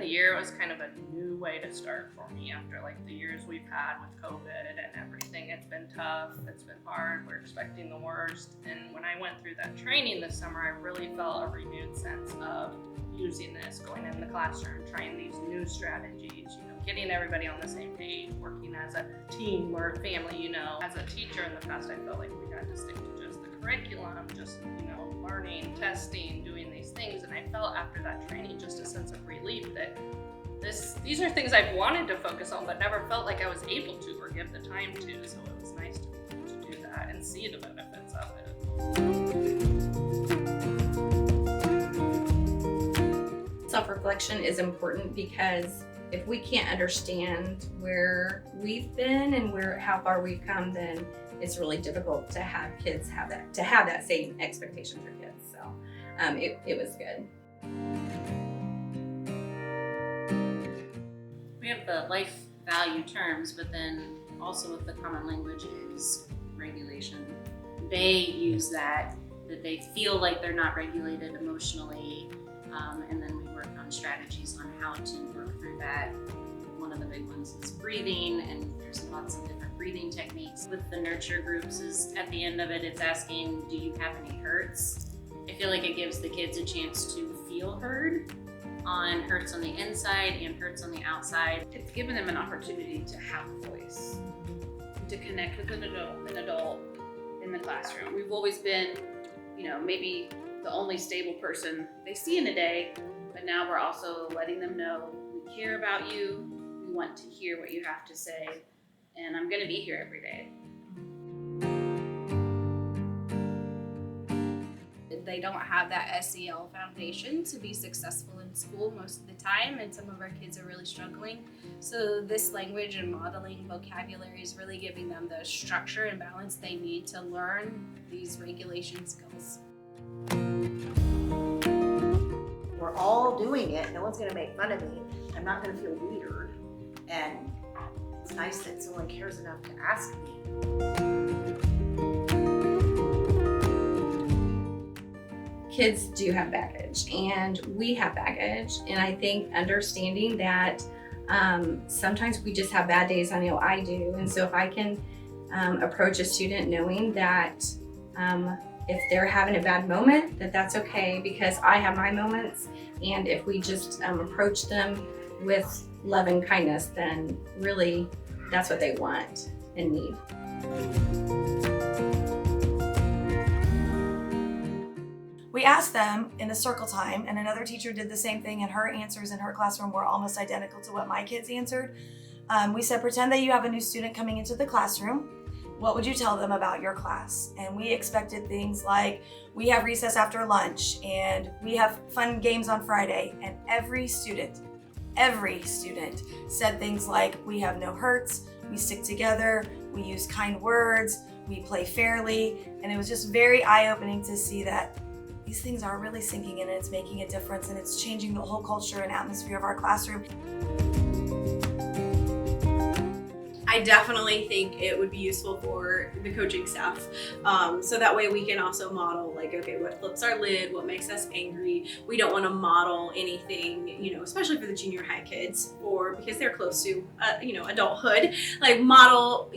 the year, it was kind of a new way to start for me after like the years we've had with COVID and everything. It's been tough, it's been hard, we're expecting the worst. And when I went through that training this summer, I really felt a renewed sense of using this, going in the classroom, trying these new strategies, getting everybody on the same page, working as a team or a family, As a teacher in the past, I felt like we had to stick to just the curriculum, just, learning, testing, doing these things. And I felt after that training just a sense of relief that these are things I've wanted to focus on, but never felt like I was able to or give the time to. So it was nice to be able to do that and see the benefits of it. Self-reflection is important because if we can't understand where we've been and how far we've come, then it's really difficult to have kids have that same expectation for kids. So it was good. We have the life value terms, but then also with the common language is regulation. They use that they feel like they're not regulated emotionally, and then we work on strategies on how to work through that. One of the big ones is breathing, and there's lots of different breathing techniques. With the nurture groups, is at the end of it, it's asking, do you have any hurts? I feel like it gives the kids a chance to feel heard on hurts on the inside and hurts on the outside. It's given them an opportunity to have a voice, to connect with an adult in the classroom. We've always been, maybe the only stable person they see in a day, but now we're also letting them know we care about you, we want to hear what you have to say, and I'm gonna be here every day. They don't have that SEL foundation to be successful in school most of the time, and some of our kids are really struggling. So this language and modeling vocabulary is really giving them the structure and balance they need to learn these regulation skills. We're all doing it. No one's going to make fun of me. I'm not going to feel weird. And it's nice that someone cares enough to ask me. Kids do have baggage, and we have baggage. And I think understanding that sometimes we just have bad days. I know I do. And so if I can approach a student knowing that if they're having a bad moment, that's okay, because I have my moments. And if we just approach them with love and kindness, then really that's what they want and need. We asked them in a circle time, and another teacher did the same thing, and her answers in her classroom were almost identical to what my kids answered. We said, pretend that you have a new student coming into the classroom. What would you tell them about your class? And we expected things like, we have recess after lunch, and we have fun games on Friday. And every student said things like, we have no hurts, we stick together, we use kind words, we play fairly. And it was just very eye-opening to see that these things are really sinking in, and it's making a difference, and it's changing the whole culture and atmosphere of our classroom. I definitely think it would be useful for the coaching staff. So that way we can also model, like, okay, what flips our lid, what makes us angry. We don't want to model anything, especially for the junior high kids, because they're close to, adulthood, like model,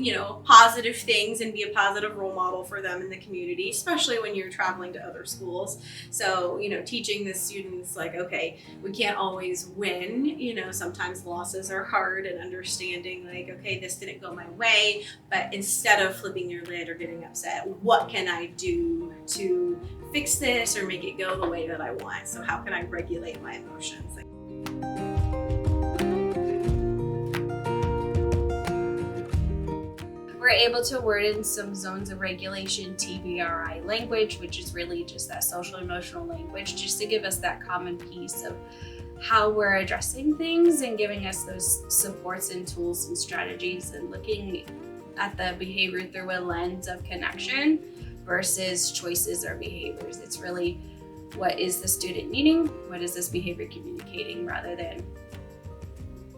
positive things and be a positive role model for them in the community, especially when you're traveling to other schools. So, teaching the students, like, okay, we can't always win, sometimes losses are hard, and understanding, like, okay, this didn't go my way, but instead of flipping your lid or getting upset, what can I do to fix this or make it go the way that I want? So how can I regulate my emotions? We're able to word in some zones of regulation Tbri language, which is really just that social emotional language, just to give us that common piece of how we're addressing things and giving us those supports and tools and strategies, and looking at the behavior through a lens of connection versus choices or behaviors. It's really, what is the student needing? What is this behavior communicating, rather than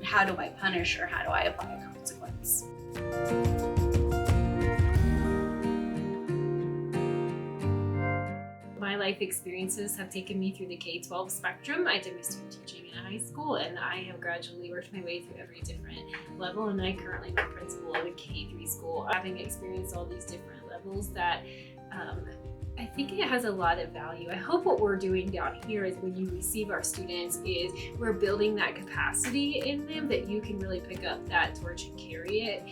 how do I punish or how do I apply a consequence? My life experiences have taken me through the K-12 spectrum. I did my student teaching in a high school, and I have gradually worked my way through every different level, and I currently am a principal of a K-3 school. Having experienced all these different levels, that I think it has a lot of value. I hope what we're doing down here is when you receive our students is we're building that capacity in them that you can really pick up that torch and carry it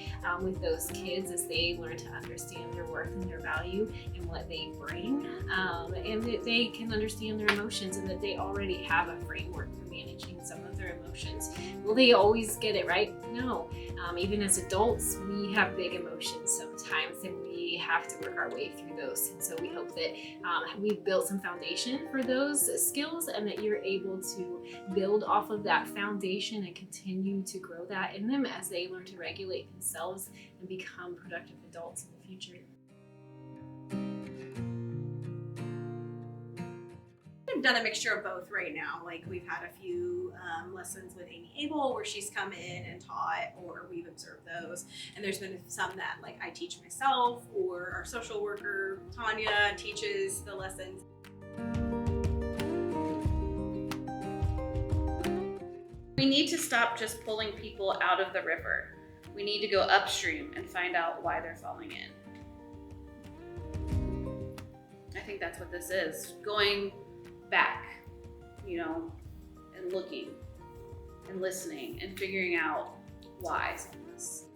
with those kids as they learn to understand their worth and their value and what they bring, and that they can understand their emotions and that they already have a framework for managing some of their emotions. Will they always get it right? No. Even as adults, we have big emotions sometimes, and we have to work our way through those. And so we hope that we've built some foundation for those skills, and that you're able to build off of that foundation and continue to grow that in them as they learn to regulate themselves and become productive adults in the future. We've done a mixture of both right now. Like we've had a few lessons with Amy Abel where she's come in and taught, or we've observed those. And there's been some that like I teach myself, or our social worker Tanya teaches the lessons. We need to stop just pulling people out of the river. We need to go upstream and find out why they're falling in. I think that's what this is. Going back, and looking and listening and figuring out why some of this